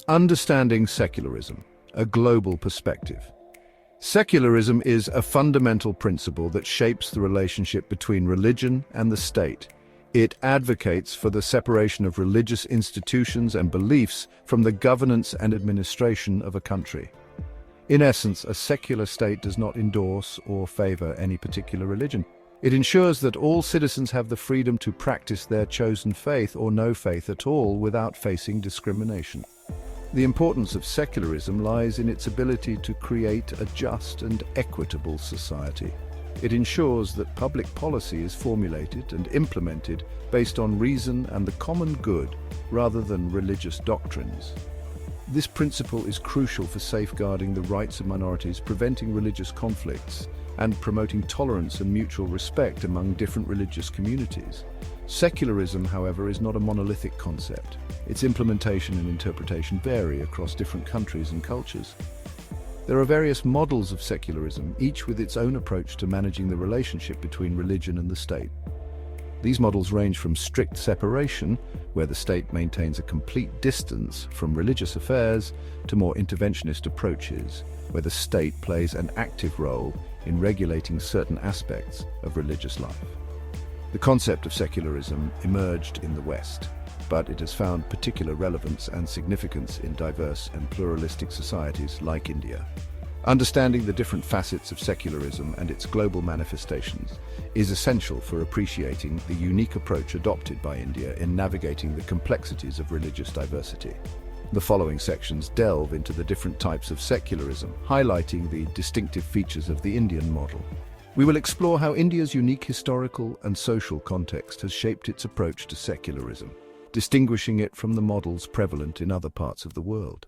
Understanding secularism, a global perspective. Secularism is a fundamental principle that shapes the relationship between religion and the state. It advocates for the separation of religious institutions and beliefs from the governance and administration of a country. In essence, a secular state does not endorse or favor any particular religion. It ensures that all citizens have the freedom to practice their chosen faith or no faith at all without facing discrimination. The importance of secularism lies in its ability to create a just and equitable society. It ensures that public policy is formulated and implemented based on reason and the common good rather than religious doctrines. This principle is crucial for safeguarding the rights of minorities, preventing religious conflicts, and promoting tolerance and mutual respect among different religious communities. Secularism, however, is not a monolithic concept. Its implementation and interpretation vary across different countries and cultures. There are various models of secularism, each with its own approach to managing the relationship between religion and the state. These models range from strict separation, where the state maintains a complete distance from religious affairs, to more interventionist approaches, where the state plays an active role in regulating certain aspects of religious life. The concept of secularism emerged in the West, but it has found particular relevance and significance in diverse and pluralistic societies like India. Understanding the different facets of secularism and its global manifestations is essential for appreciating the unique approach adopted by India in navigating the complexities of religious diversity. The following sections delve into the different types of secularism, highlighting the distinctive features of the Indian model. We will explore how India's unique historical and social context has shaped its approach to secularism, distinguishing it from the models prevalent in other parts of the world.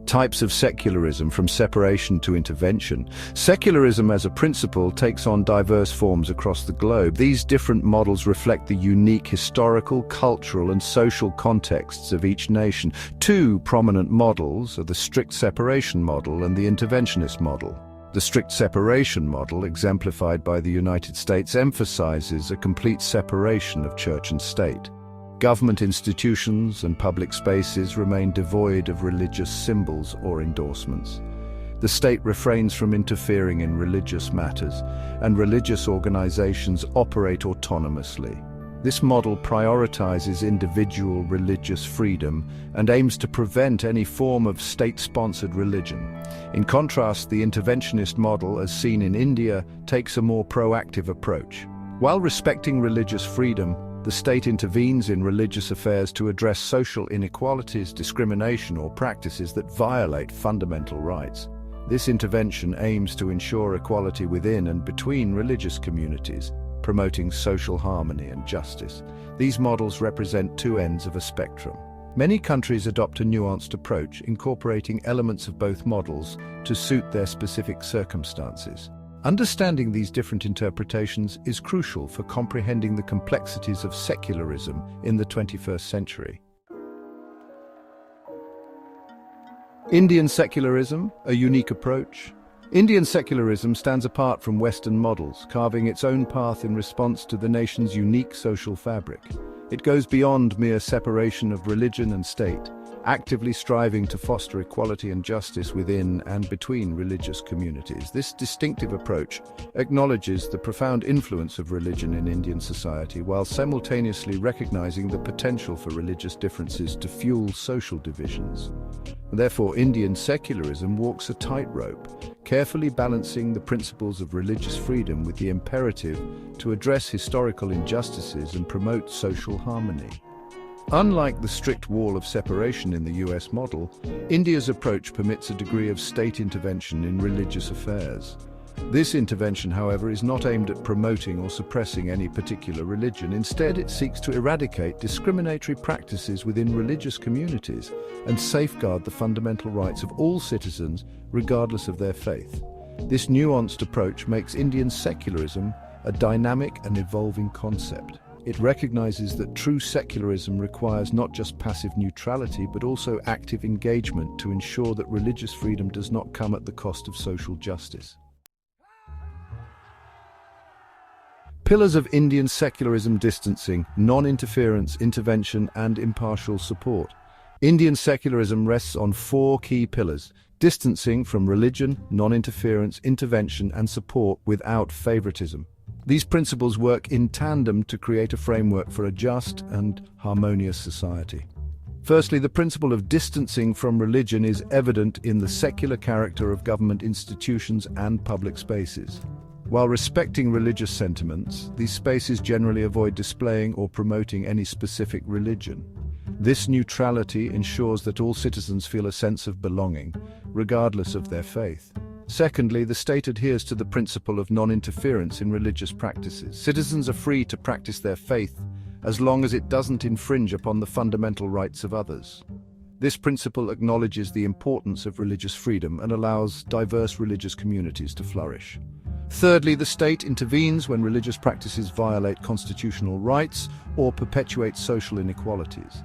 Types of secularism, from separation to intervention. Secularism as a principle takes on diverse forms across the globe. These different models reflect the unique historical, cultural, and social contexts of each nation. Two prominent models are the strict separation model and the interventionist model. The strict separation model, exemplified by the United States, emphasizes a complete separation of church and state. Government institutions and public spaces remain devoid of religious symbols or endorsements. The state refrains from interfering in religious matters, and religious organizations operate autonomously. This model prioritizes individual religious freedom and aims to prevent any form of state-sponsored religion. In contrast, the interventionist model, as seen in India, takes a more proactive approach. While respecting religious freedom, the state intervenes in religious affairs to address social inequalities, discrimination, or practices that violate fundamental rights. This intervention aims to ensure equality within and between religious communities, promoting social harmony and justice. These models represent two ends of a spectrum. Many countries adopt a nuanced approach, incorporating elements of both models to suit their specific circumstances. Understanding these different interpretations is crucial for comprehending the complexities of secularism in the 21st century. Indian secularism, a unique approach. Indian secularism stands apart from Western models, carving its own path in response to the nation's unique social fabric. It goes beyond mere separation of religion and state, actively striving to foster equality and justice within and between religious communities. This distinctive approach acknowledges the profound influence of religion in Indian society while simultaneously recognizing the potential for religious differences to fuel social divisions. Therefore, Indian secularism walks a tightrope, carefully balancing the principles of religious freedom with the imperative to address historical injustices and promote social harmony. Unlike the strict wall of separation in the US model, India's approach permits a degree of state intervention in religious affairs. This intervention, however, is not aimed at promoting or suppressing any particular religion. Instead, it seeks to eradicate discriminatory practices within religious communities and safeguard the fundamental rights of all citizens, regardless of their faith. This nuanced approach makes Indian secularism a dynamic and evolving concept. It recognizes that true secularism requires not just passive neutrality, but also active engagement to ensure that religious freedom does not come at the cost of social justice. Pillars of Indian secularism: distancing, non-interference, intervention, and impartial support. Indian secularism rests on four key pillars: distancing from religion, non-interference, intervention, and support without favoritism. These principles work in tandem to create a framework for a just and harmonious society. Firstly, the principle of distancing from religion is evident in the secular character of government institutions and public spaces. While respecting religious sentiments, these spaces generally avoid displaying or promoting any specific religion. This neutrality ensures that all citizens feel a sense of belonging, regardless of their faith. Secondly, the state adheres to the principle of non-interference in religious practices. Citizens are free to practice their faith as long as it doesn't infringe upon the fundamental rights of others. This principle acknowledges the importance of religious freedom and allows diverse religious communities to flourish. Thirdly, the state intervenes when religious practices violate constitutional rights or perpetuate social inequalities.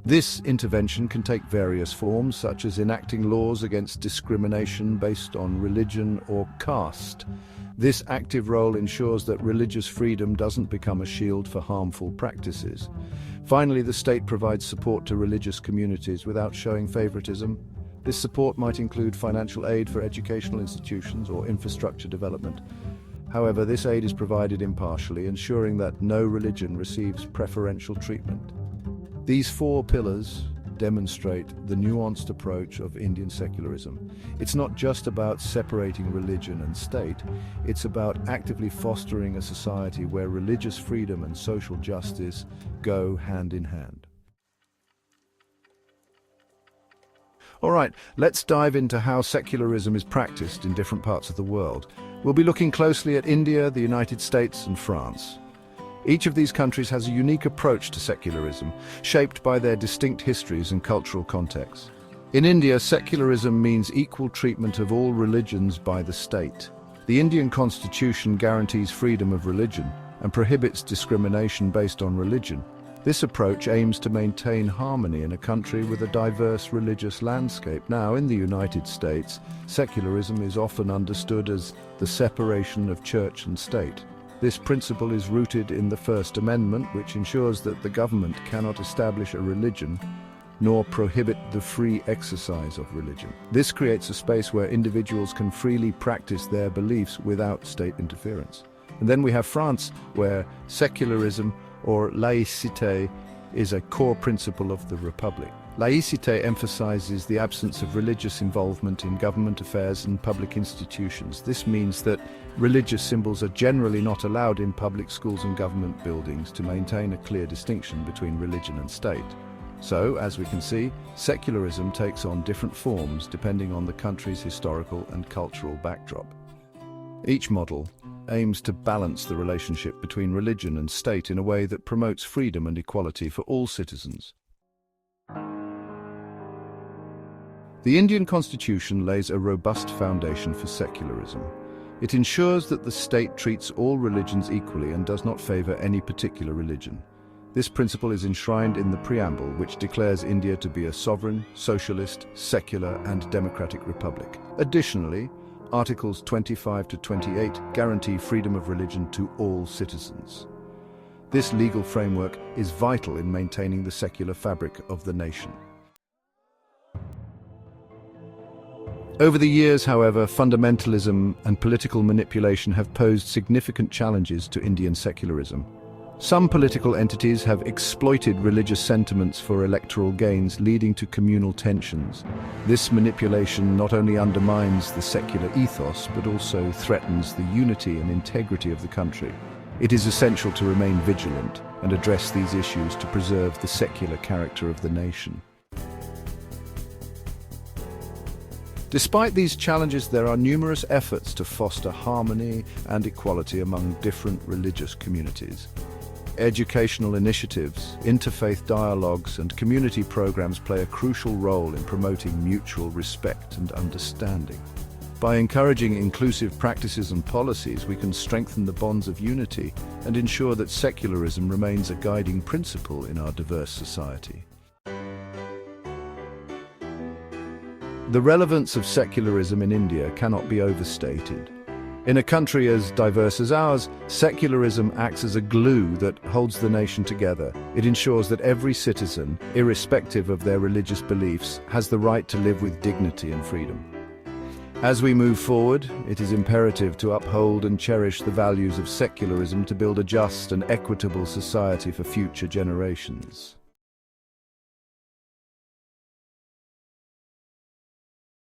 This intervention can take various forms, such as enacting laws against discrimination based on religion or caste. This active role ensures that religious freedom doesn't become a shield for harmful practices. Finally, the state provides support to religious communities without showing favoritism. This support might include financial aid for educational institutions or infrastructure development. However, this aid is provided impartially, ensuring that no religion receives preferential treatment. These four pillars demonstrate the nuanced approach of Indian secularism. It's not just about separating religion and state, it's about actively fostering a society where religious freedom and social justice go hand in hand. All right, let's dive into how secularism is practiced in different parts of the world. We'll be looking closely at India, the United States, and France. Each of these countries has a unique approach to secularism, shaped by their distinct histories and cultural contexts. In India, secularism means equal treatment of all religions by the state. The Indian constitution guarantees freedom of religion and prohibits discrimination based on religion. This approach aims to maintain harmony in a country with a diverse religious landscape. Now, in the United States, secularism is often understood as the separation of church and state. This principle is rooted in the First Amendment, which ensures that the government cannot establish a religion nor prohibit the free exercise of religion. This creates a space where individuals can freely practice their beliefs without state interference. And then we have France, where secularism, or laïcité, is a core principle of the Republic. Laïcité emphasizes the absence of religious involvement in government affairs and public institutions. This means that religious symbols are generally not allowed in public schools and government buildings, to maintain a clear distinction between religion and state. So, as we can see, secularism takes on different forms depending on the country's historical and cultural backdrop. Each model aims to balance the relationship between religion and state in a way that promotes freedom and equality for all citizens. The Indian Constitution lays a robust foundation for secularism. It ensures that the state treats all religions equally and does not favor any particular religion. This principle is enshrined in the preamble, which declares India to be a sovereign, socialist, secular, and democratic republic. Additionally, Articles 25 to 28 guarantee freedom of religion to all citizens. This legal framework is vital in maintaining the secular fabric of the nation. Over the years, however, fundamentalism and political manipulation have posed significant challenges to Indian secularism. Some political entities have exploited religious sentiments for electoral gains, leading to communal tensions. This manipulation not only undermines the secular ethos, but also threatens the unity and integrity of the country. It is essential to remain vigilant and address these issues to preserve the secular character of the nation. Despite these challenges, there are numerous efforts to foster harmony and equality among different religious communities. Educational initiatives, interfaith dialogues, and community programs play a crucial role in promoting mutual respect and understanding. By encouraging inclusive practices and policies, we can strengthen the bonds of unity and ensure that secularism remains a guiding principle in our diverse society. The relevance of secularism in India cannot be overstated. In a country as diverse as ours, secularism acts as a glue that holds the nation together. It ensures that every citizen, irrespective of their religious beliefs, has the right to live with dignity and freedom. As we move forward, it is imperative to uphold and cherish the values of secularism to build a just and equitable society for future generations.